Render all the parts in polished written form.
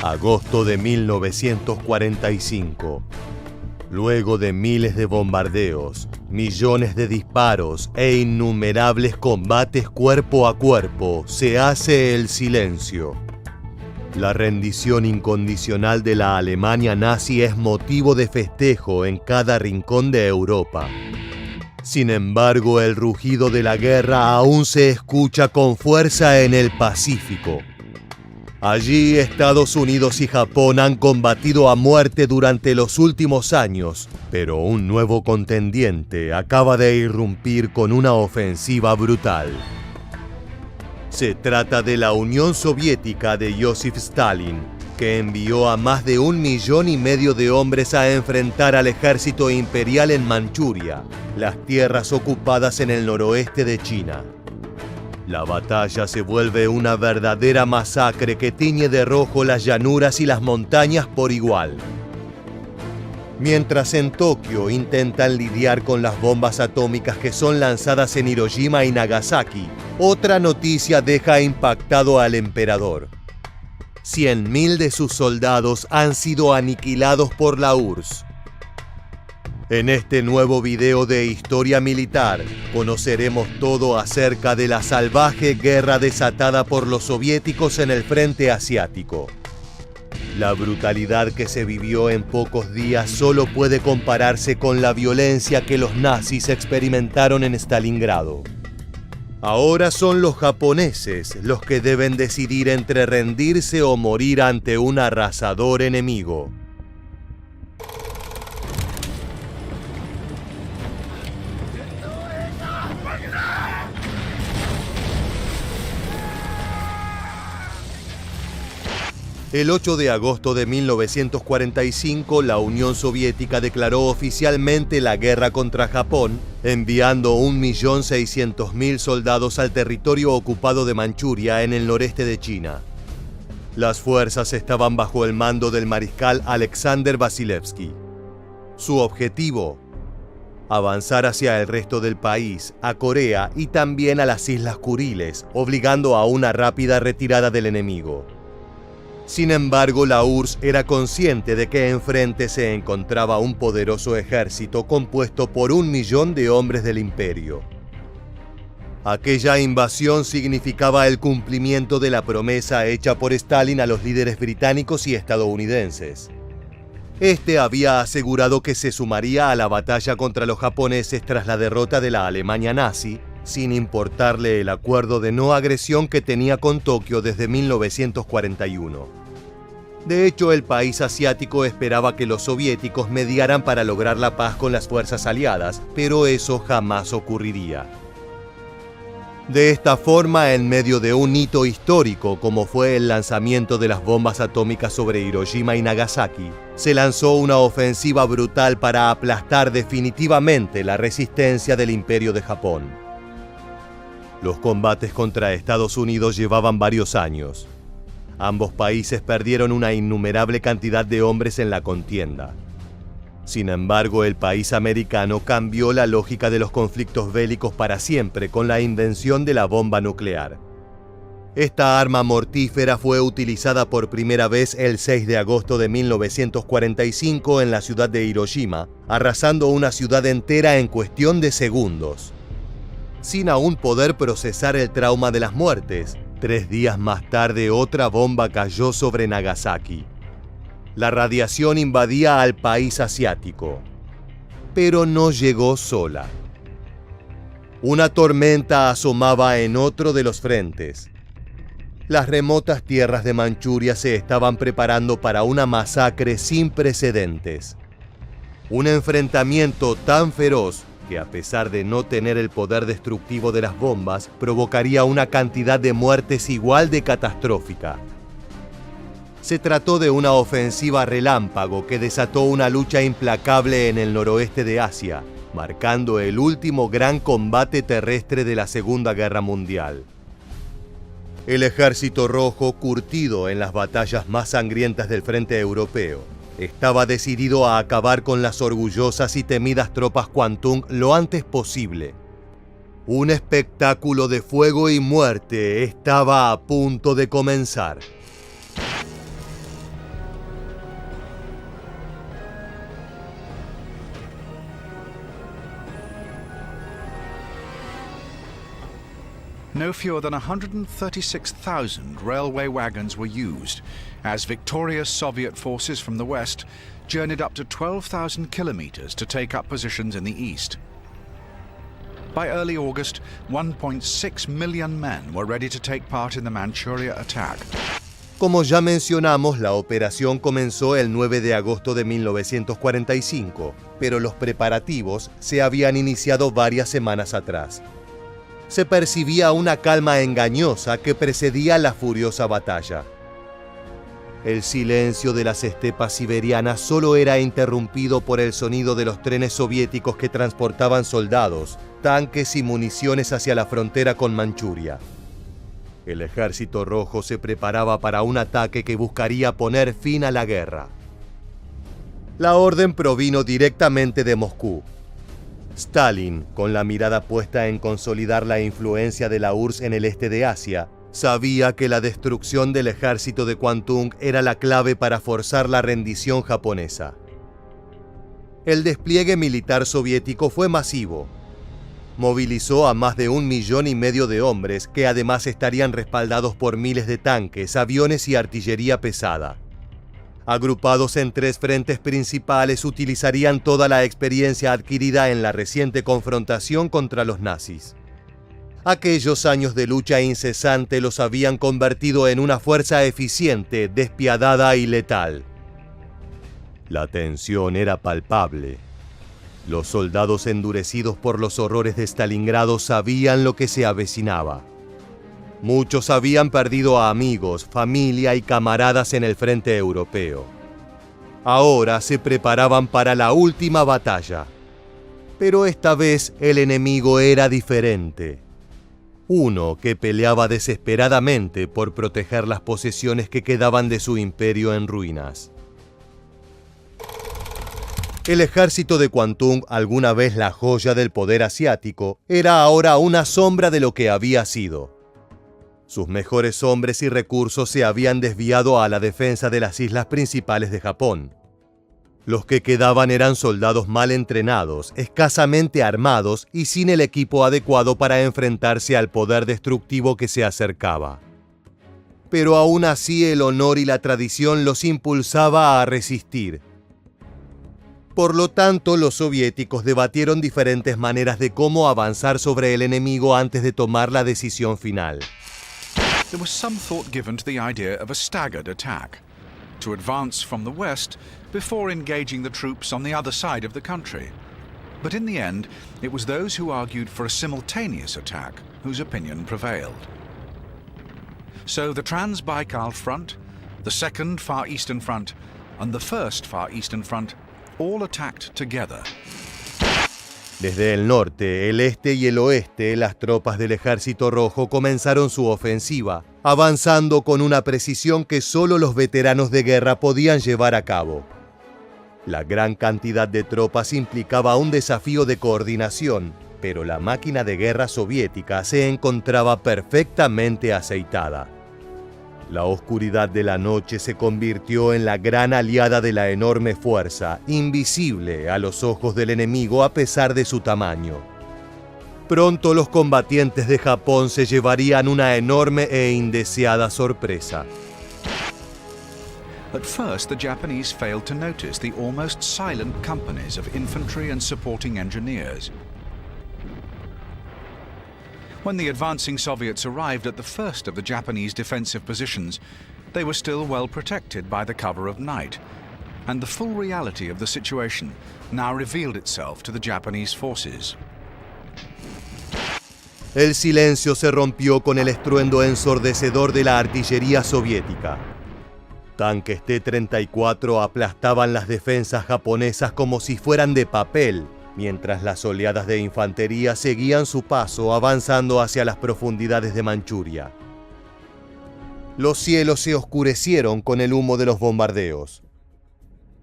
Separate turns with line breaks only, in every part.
Agosto de 1945. Luego de miles de bombardeos, millones de disparos e innumerables combates cuerpo a cuerpo, se hace el silencio. La rendición incondicional de la Alemania nazi es motivo de festejo en cada rincón de Europa. Sin embargo, el rugido de la guerra aún se escucha con fuerza en el Pacífico. Allí Estados Unidos y Japón han combatido a muerte durante los últimos años, pero un nuevo contendiente acaba de irrumpir con una ofensiva brutal. Se trata de la Unión Soviética de Joseph Stalin, que envió a más de 1,5 millones de hombres a enfrentar al ejército imperial en Manchuria, las tierras ocupadas en el noroeste de China. La batalla se vuelve una verdadera masacre que tiñe de rojo las llanuras y las montañas por igual. Mientras en Tokio intentan lidiar con las bombas atómicas que son lanzadas en Hiroshima y Nagasaki, otra noticia deja impactado al emperador. 100.000 de sus soldados han sido aniquilados por la URSS. En este nuevo video de Historia Militar, conoceremos todo acerca de la salvaje guerra desatada por los soviéticos en el frente asiático. La brutalidad que se vivió en pocos días solo puede compararse con la violencia que los nazis experimentaron en Stalingrado. Ahora son los japoneses los que deben decidir entre rendirse o morir ante un arrasador enemigo. El 8 de agosto de 1945, la Unión Soviética declaró oficialmente la guerra contra Japón, enviando 1.600.000 soldados al territorio ocupado de Manchuria en el noreste de China. Las fuerzas estaban bajo el mando del mariscal Alexander Vasilevsky. Su objetivo: avanzar hacia el resto del país, a Corea y también a las Islas Kuriles, obligando a una rápida retirada del enemigo. Sin embargo, la URSS era consciente de que enfrente se encontraba un poderoso ejército compuesto por 1 millón de hombres del imperio. Aquella invasión significaba el cumplimiento de la promesa hecha por Stalin a los líderes británicos y estadounidenses. Este había asegurado que se sumaría a la batalla contra los japoneses tras la derrota de la Alemania nazi, sin importarle el acuerdo de no agresión que tenía con Tokio desde 1941. De hecho, el país asiático esperaba que los soviéticos mediaran para lograr la paz con las fuerzas aliadas, pero eso jamás ocurriría. De esta forma, en medio de un hito histórico como fue el lanzamiento de las bombas atómicas sobre Hiroshima y Nagasaki, se lanzó una ofensiva brutal para aplastar definitivamente la resistencia del Imperio de Japón. Los combates contra Estados Unidos llevaban varios años. Ambos países perdieron una innumerable cantidad de hombres en la contienda. Sin embargo, el país americano cambió la lógica de los conflictos bélicos para siempre con la invención de la bomba nuclear. Esta arma mortífera fue utilizada por primera vez el 6 de agosto de 1945 en la ciudad de Hiroshima, arrasando una ciudad entera en cuestión de segundos. Sin aún poder procesar el trauma de las muertes, 3 días más tarde otra bomba cayó sobre Nagasaki. La radiación invadía al país asiático, pero no llegó sola. Una tormenta asomaba en otro de los frentes. Las remotas tierras de Manchuria se estaban preparando para una masacre sin precedentes. Un enfrentamiento tan feroz que, a pesar de no tener el poder destructivo de las bombas, provocaría una cantidad de muertes igual de catastrófica. Se trató de una ofensiva relámpago que desató una lucha implacable en el noroeste de Asia, marcando el último gran combate terrestre de la Segunda Guerra Mundial. El Ejército Rojo, curtido en las batallas más sangrientas del frente europeo, estaba decidido a acabar con las orgullosas y temidas tropas Kwantung lo antes posible. Un espectáculo de fuego y muerte estaba a punto de comenzar.
No fewer than 136,000 railway wagons were used as victorious Soviet forces from the west journeyed up to 12,000 kilometers to take up positions in the east. By early August, 1.6 million men were ready to take part in the Manchuria attack.
Como ya mencionamos, la operación comenzó el 9 de agosto de 1945, pero los preparativos se habían iniciado varias semanas atrás. Se percibía una calma engañosa que precedía la furiosa batalla. El silencio de las estepas siberianas solo era interrumpido por el sonido de los trenes soviéticos que transportaban soldados, tanques y municiones hacia la frontera con Manchuria. El Ejército Rojo se preparaba para un ataque que buscaría poner fin a la guerra. La orden provino directamente de Moscú. Stalin, con la mirada puesta en consolidar la influencia de la URSS en el este de Asia, sabía que la destrucción del ejército de Kwantung era la clave para forzar la rendición japonesa. El despliegue militar soviético fue masivo. Movilizó a más de 1,5 millones de hombres que además estarían respaldados por miles de tanques, aviones y artillería pesada. Agrupados en 3 frentes principales, utilizarían toda la experiencia adquirida en la reciente confrontación contra los nazis. Aquellos años de lucha incesante los habían convertido en una fuerza eficiente, despiadada y letal. La tensión era palpable. Los soldados endurecidos por los horrores de Stalingrado sabían lo que se avecinaba. Muchos habían perdido a amigos, familia y camaradas en el frente europeo. Ahora se preparaban para la última batalla. Pero esta vez el enemigo era diferente. Uno que peleaba desesperadamente por proteger las posesiones que quedaban de su imperio en ruinas. El ejército de Kwantung, alguna vez la joya del poder asiático, era ahora una sombra de lo que había sido. Sus mejores hombres y recursos se habían desviado a la defensa de las islas principales de Japón. Los que quedaban eran soldados mal entrenados, escasamente armados y sin el equipo adecuado para enfrentarse al poder destructivo que se acercaba. Pero aún así el honor y la tradición los impulsaba a resistir. Por lo tanto, los soviéticos debatieron diferentes maneras de cómo avanzar sobre el enemigo antes de tomar la decisión final.
There was some thought given to the idea of a staggered attack, to advance from the west before engaging the troops on the other side of the country. But in the end, it was those who argued for a simultaneous attack whose opinion prevailed. So the Trans-Baikal Front, the Second Far Eastern Front, and the First Far Eastern Front all attacked together.
Desde el norte, el este y el oeste, las tropas del Ejército Rojo comenzaron su ofensiva, avanzando con una precisión que solo los veteranos de guerra podían llevar a cabo. La gran cantidad de tropas implicaba un desafío de coordinación, pero la máquina de guerra soviética se encontraba perfectamente aceitada. La oscuridad de la noche se convirtió en la gran aliada de la enorme fuerza, invisible a los ojos del enemigo a pesar de su tamaño. Pronto los combatientes de Japón se llevarían una enorme e indeseada sorpresa.
At first, the Japanese failed to notice the almost silent companies of infantry and supporting engineers. When the advancing Soviets arrived at the first of the Japanese defensive positions, they were still well protected by the cover of night, and the full reality of the situation now revealed itself to the Japanese forces.
El silencio se rompió con el estruendo ensordecedor de la artillería soviética. Tanques T-34 aplastaban las defensas japonesas como si fueran de papel, mientras las oleadas de infantería seguían su paso avanzando hacia las profundidades de Manchuria. Los cielos se oscurecieron con el humo de los bombardeos.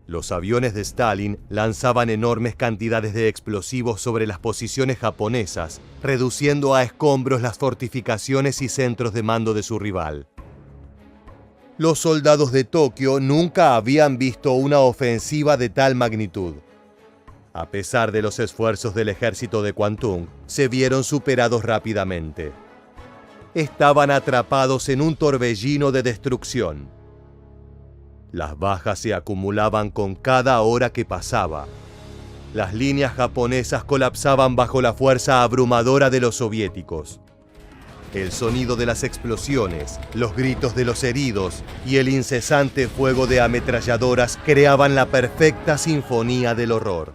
Los aviones de Stalin lanzaban enormes cantidades de explosivos sobre las posiciones japonesas, reduciendo a escombros las fortificaciones y centros de mando de su rival. Los soldados de Tokio nunca habían visto una ofensiva de tal magnitud. A pesar de los esfuerzos del ejército de Kwantung, se vieron superados rápidamente. Estaban atrapados en un torbellino de destrucción. Las bajas se acumulaban con cada hora que pasaba. Las líneas japonesas colapsaban bajo la fuerza abrumadora de los soviéticos. El sonido de las explosiones, los gritos de los heridos y el incesante fuego de ametralladoras creaban la perfecta sinfonía del horror.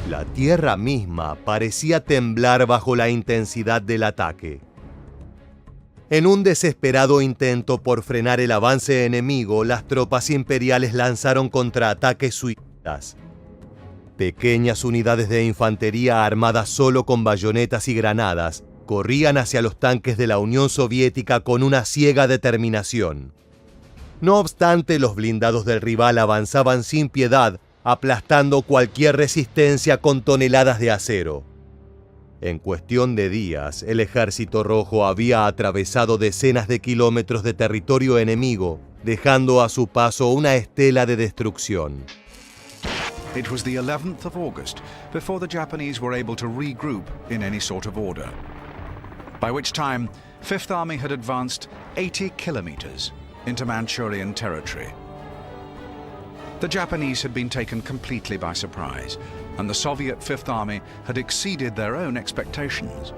La tierra misma parecía temblar bajo la intensidad del ataque. En un desesperado intento por frenar el avance enemigo, las tropas imperiales lanzaron contraataques suicidas. Pequeñas unidades de infantería armadas solo con bayonetas y granadas corrían hacia los tanques de la Unión Soviética con una ciega determinación. No obstante, los blindados del rival avanzaban sin piedad, aplastando cualquier resistencia con toneladas de acero. En cuestión de días, el Ejército Rojo había atravesado decenas de kilómetros de territorio enemigo, dejando a su paso una estela de destrucción.
It was the 11th of August before the Japanese were able to regroup in any sort of order, by which time Fifth Army had advanced 80 kilometers into Manchurian territory. The Japanese had been taken completely by surprise, and the Soviet Fifth Army had exceeded their own expectations.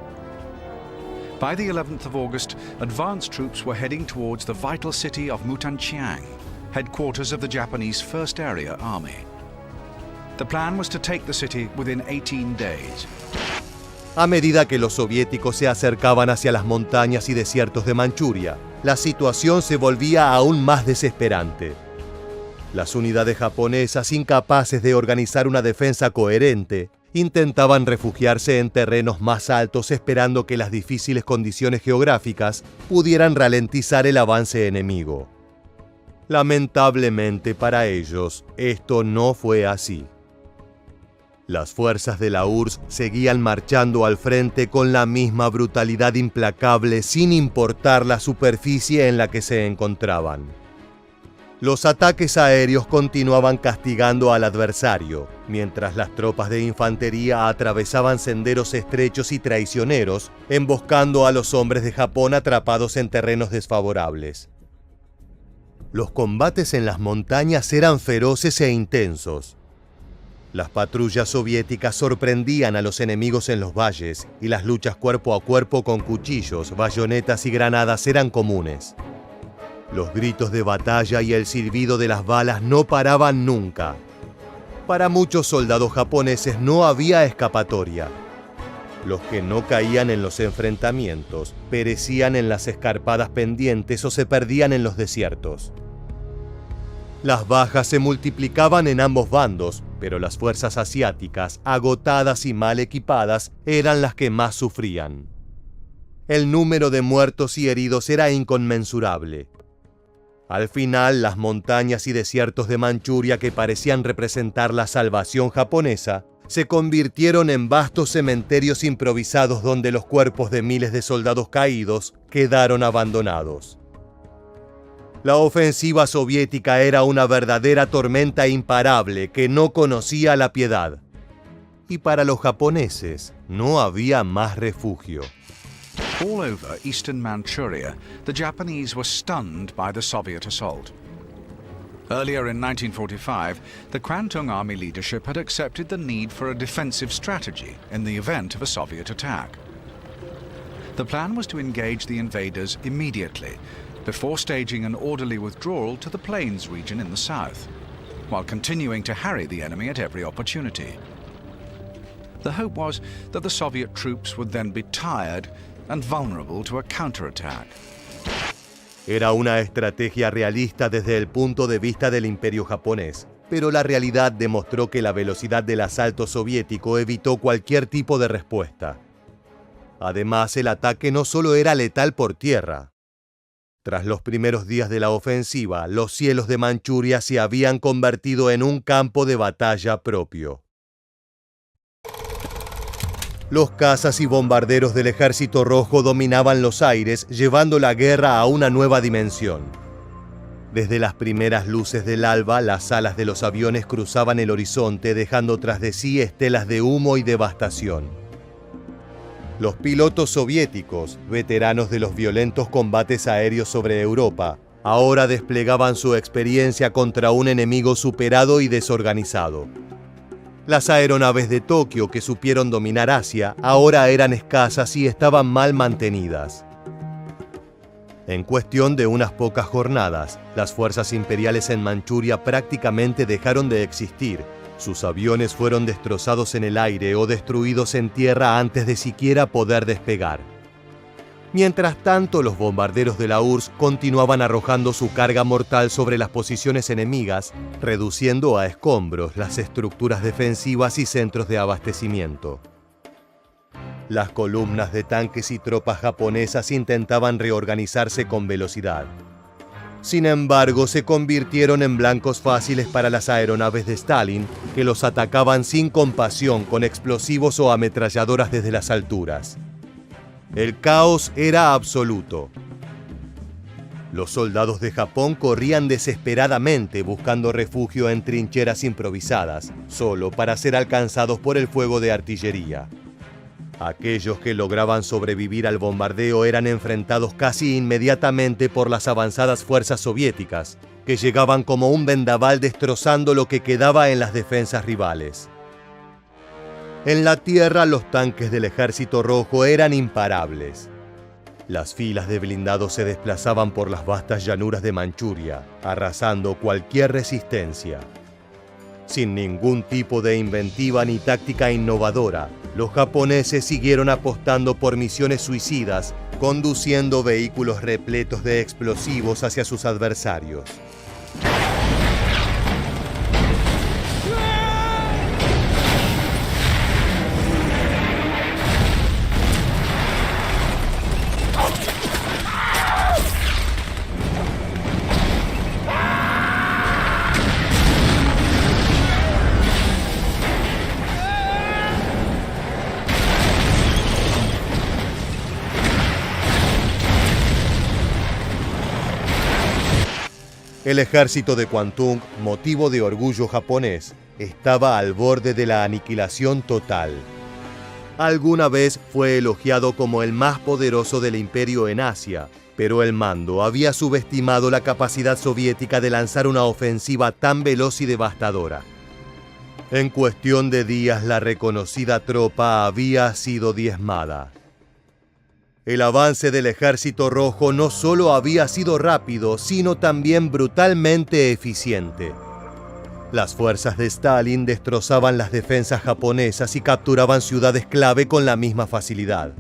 By the 11th of August, advance troops were heading towards the vital city of Mutanchiang, headquarters of the Japanese First Area Army. The plan was to take the city within 18 days.
A medida que los soviéticos se acercaban hacia las montañas y desiertos de Manchuria, la situación se volvía aún más desesperante. Las unidades japonesas, incapaces de organizar una defensa coherente, intentaban refugiarse en terrenos más altos esperando que las difíciles condiciones geográficas pudieran ralentizar el avance enemigo. Lamentablemente para ellos, esto no fue así. Las fuerzas de la URSS seguían marchando al frente con la misma brutalidad implacable sin importar la superficie en la que se encontraban. Los ataques aéreos continuaban castigando al adversario, mientras las tropas de infantería atravesaban senderos estrechos y traicioneros, emboscando a los hombres de Japón atrapados en terrenos desfavorables. Los combates en las montañas eran feroces e intensos. Las patrullas soviéticas sorprendían a los enemigos en los valles y las luchas cuerpo a cuerpo con cuchillos, bayonetas y granadas eran comunes. Los gritos de batalla y el silbido de las balas no paraban nunca. Para muchos soldados japoneses no había escapatoria. Los que no caían en los enfrentamientos perecían en las escarpadas pendientes o se perdían en los desiertos. Las bajas se multiplicaban en ambos bandos, pero las fuerzas asiáticas, agotadas y mal equipadas, eran las que más sufrían. El número de muertos y heridos era inconmensurable. Al final, las montañas y desiertos de Manchuria, que parecían representar la salvación japonesa, se convirtieron en vastos cementerios improvisados donde los cuerpos de miles de soldados caídos quedaron abandonados. La ofensiva soviética era una verdadera tormenta imparable que no conocía la piedad. Y para los japoneses no había más refugio.
All over eastern Manchuria, the Japanese were stunned by the Soviet assault. Earlier in 1945, the Kwantung Army leadership had accepted the need for a defensive strategy in the event of a Soviet attack. The plan was to engage the invaders immediately, before staging an orderly withdrawal to the plains region in the south, while continuing to harry the enemy at every opportunity. The hope was that the Soviet troops would then be tired and vulnerable to a counterattack.
Era una estrategia realista desde el punto de vista del Imperio japonés, pero la realidad demostró que la velocidad del asalto soviético evitó cualquier tipo de respuesta. Además, el ataque no solo era letal por tierra. Tras los primeros días de la ofensiva, los cielos de Manchuria se habían convertido en un campo de batalla propio. Los cazas y bombarderos del Ejército Rojo dominaban los aires, llevando la guerra a una nueva dimensión. Desde las primeras luces del alba, las alas de los aviones cruzaban el horizonte, dejando tras de sí estelas de humo y devastación. Los pilotos soviéticos, veteranos de los violentos combates aéreos sobre Europa, ahora desplegaban su experiencia contra un enemigo superado y desorganizado. Las aeronaves de Tokio, que supieron dominar Asia, ahora eran escasas y estaban mal mantenidas. En cuestión de unas pocas jornadas, las fuerzas imperiales en Manchuria prácticamente dejaron de existir. Sus aviones fueron destrozados en el aire o destruidos en tierra antes de siquiera poder despegar. Mientras tanto, los bombarderos de la URSS continuaban arrojando su carga mortal sobre las posiciones enemigas, reduciendo a escombros las estructuras defensivas y centros de abastecimiento. Las columnas de tanques y tropas japonesas intentaban reorganizarse con velocidad. Sin embargo, se convirtieron en blancos fáciles para las aeronaves de Stalin, que los atacaban sin compasión con explosivos o ametralladoras desde las alturas. El caos era absoluto. Los soldados de Japón corrían desesperadamente buscando refugio en trincheras improvisadas, solo para ser alcanzados por el fuego de artillería. Aquellos que lograban sobrevivir al bombardeo eran enfrentados casi inmediatamente por las avanzadas fuerzas soviéticas, que llegaban como un vendaval destrozando lo que quedaba en las defensas rivales. En la tierra, los tanques del Ejército Rojo eran imparables. Las filas de blindados se desplazaban por las vastas llanuras de Manchuria, arrasando cualquier resistencia. Sin ningún tipo de inventiva ni táctica innovadora, los japoneses siguieron apostando por misiones suicidas, conduciendo vehículos repletos de explosivos hacia sus adversarios. El ejército de Kwantung, motivo de orgullo japonés, estaba al borde de la aniquilación total. Alguna vez fue elogiado como el más poderoso del imperio en Asia, pero el mando había subestimado la capacidad soviética de lanzar una ofensiva tan veloz y devastadora. En cuestión de días, la reconocida tropa había sido diezmada. El avance del Ejército Rojo no solo había sido rápido, sino también brutalmente eficiente. Las fuerzas de Stalin destrozaban las defensas japonesas y capturaban ciudades clave con la misma facilidad.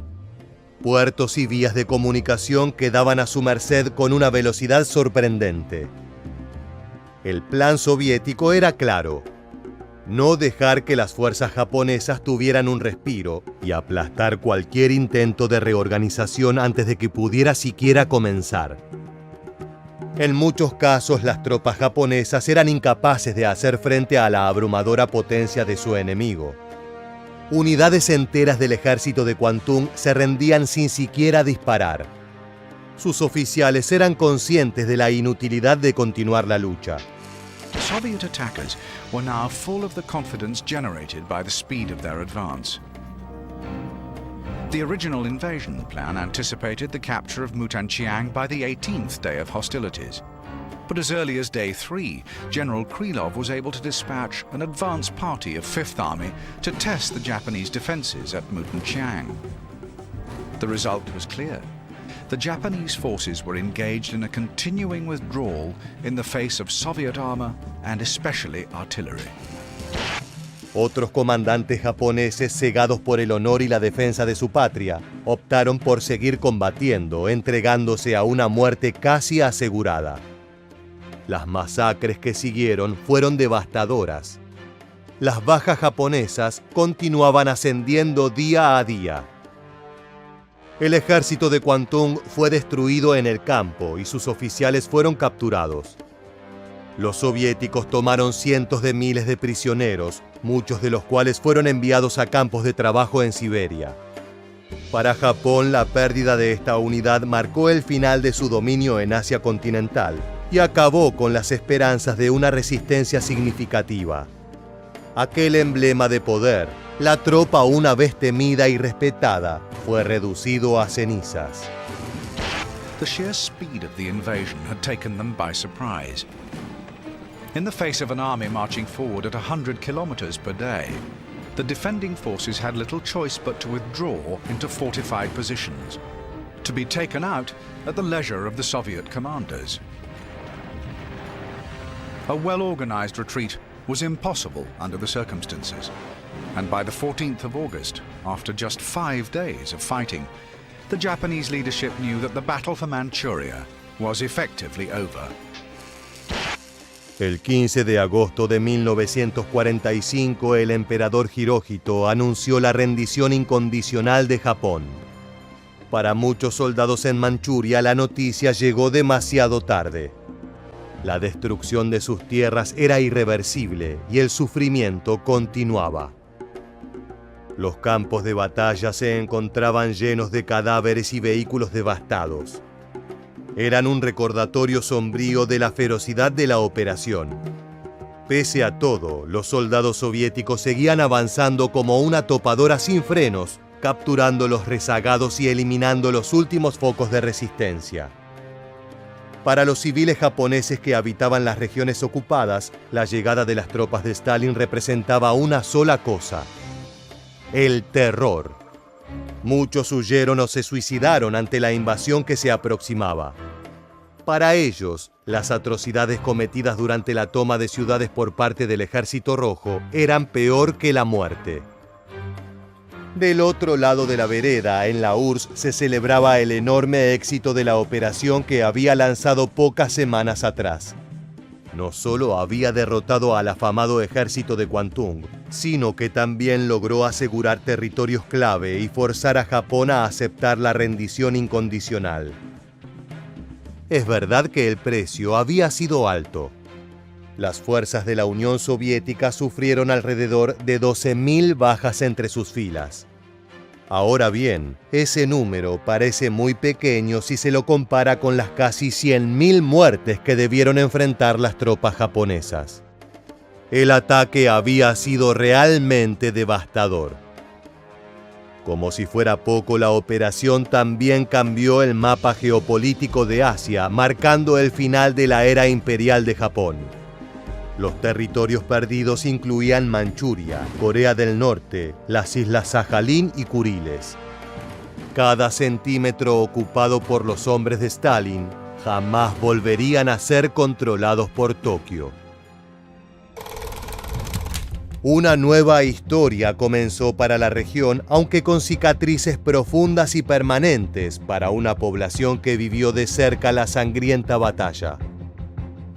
Puertos y vías de comunicación quedaban a su merced con una velocidad sorprendente. El plan soviético era claro: no dejar que las fuerzas japonesas tuvieran un respiro y aplastar cualquier intento de reorganización antes de que pudiera siquiera comenzar. En muchos casos, las tropas japonesas eran incapaces de hacer frente a la abrumadora potencia de su enemigo. Unidades enteras del ejército de Kwantung se rendían sin siquiera disparar. Sus oficiales eran conscientes de la inutilidad de continuar la lucha.
Soviet attackers were now full of the confidence generated by the speed of their advance. The original invasion plan anticipated the capture of Mutanchiang by the 18th day of hostilities. But as early as day 3, General Krylov was able to dispatch an advance party of Fifth Army to test the Japanese defenses at Mutanchiang. The result was clear. The Japanese forces were engaged in a continuing withdrawal in the face of Soviet armor and especially artillery.
Otros comandantes japoneses, cegados por el honor y la defensa de su patria, optaron por seguir combatiendo, entregándose a una muerte casi asegurada. Las masacres que siguieron fueron devastadoras. Las bajas japonesas continuaban ascendiendo día a día. El ejército de Kwantung fue destruido en el campo y sus oficiales fueron capturados. Los soviéticos tomaron cientos de miles de prisioneros, muchos de los cuales fueron enviados a campos de trabajo en Siberia. Para Japón, la pérdida de esta unidad marcó el final de su dominio en Asia continental y acabó con las esperanzas de una resistencia significativa. Aquel emblema de poder, la tropa una vez temida y respetada, fue reducido a cenizas.
The sheer speed of the invasion had taken them by surprise. In the face of an army marching forward at 100 kilometers per day, the defending forces had little choice but to withdraw into fortified positions, to be taken out at the leisure of the Soviet commanders. A well-organized retreat was impossible under the circumstances, and by the 14th of August, after just 5 days of fighting, the Japanese leadership knew that the battle for Manchuria was effectively over.
El 15 de agosto de 1945, el emperador Hirohito anunció la rendición incondicional de Japón. Para muchos soldados en Manchuria, la noticia llegó demasiado tarde. La destrucción de sus tierras era irreversible y el sufrimiento continuaba. Los campos de batalla se encontraban llenos de cadáveres y vehículos devastados. Eran un recordatorio sombrío de la ferocidad de la operación. Pese a todo, los soldados soviéticos seguían avanzando como una topadora sin frenos, capturando los rezagados y eliminando los últimos focos de resistencia. Para los civiles japoneses que habitaban las regiones ocupadas, la llegada de las tropas de Stalin representaba una sola cosa: el terror. Muchos huyeron o se suicidaron ante la invasión que se aproximaba. Para ellos, las atrocidades cometidas durante la toma de ciudades por parte del Ejército Rojo eran peor que la muerte. Del otro lado de la vereda, en la URSS, se celebraba el enorme éxito de la operación que había lanzado pocas semanas atrás. No solo había derrotado al afamado ejército de Kwantung, sino que también logró asegurar territorios clave y forzar a Japón a aceptar la rendición incondicional. Es verdad que el precio había sido alto. Las fuerzas de la Unión Soviética sufrieron alrededor de 12.000 bajas entre sus filas. Ahora bien, ese número parece muy pequeño si se lo compara con las casi 100.000 muertes que debieron enfrentar las tropas japonesas. El ataque había sido realmente devastador. Como si fuera poco, la operación también cambió el mapa geopolítico de Asia, marcando el final de la era imperial de Japón. Los territorios perdidos incluían Manchuria, Corea del Norte, las islas Sajalín y Kuriles. Cada centímetro ocupado por los hombres de Stalin jamás volverían a ser controlados por Tokio. Una nueva historia comenzó para la región, aunque con cicatrices profundas y permanentes para una población que vivió de cerca la sangrienta batalla.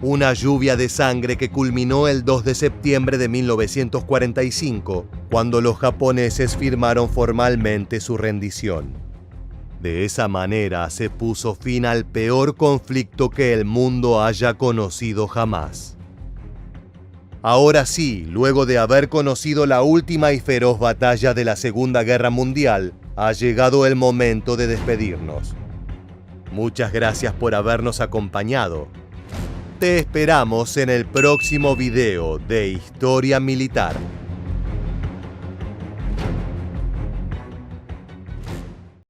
Una lluvia de sangre que culminó el 2 de septiembre de 1945, cuando los japoneses firmaron formalmente su rendición. De esa manera se puso fin al peor conflicto que el mundo haya conocido jamás. Ahora sí, luego de haber conocido la última y feroz batalla de la Segunda Guerra Mundial, ha llegado el momento de despedirnos. Muchas gracias por habernos acompañado. Te esperamos en el próximo video de Historia Militar.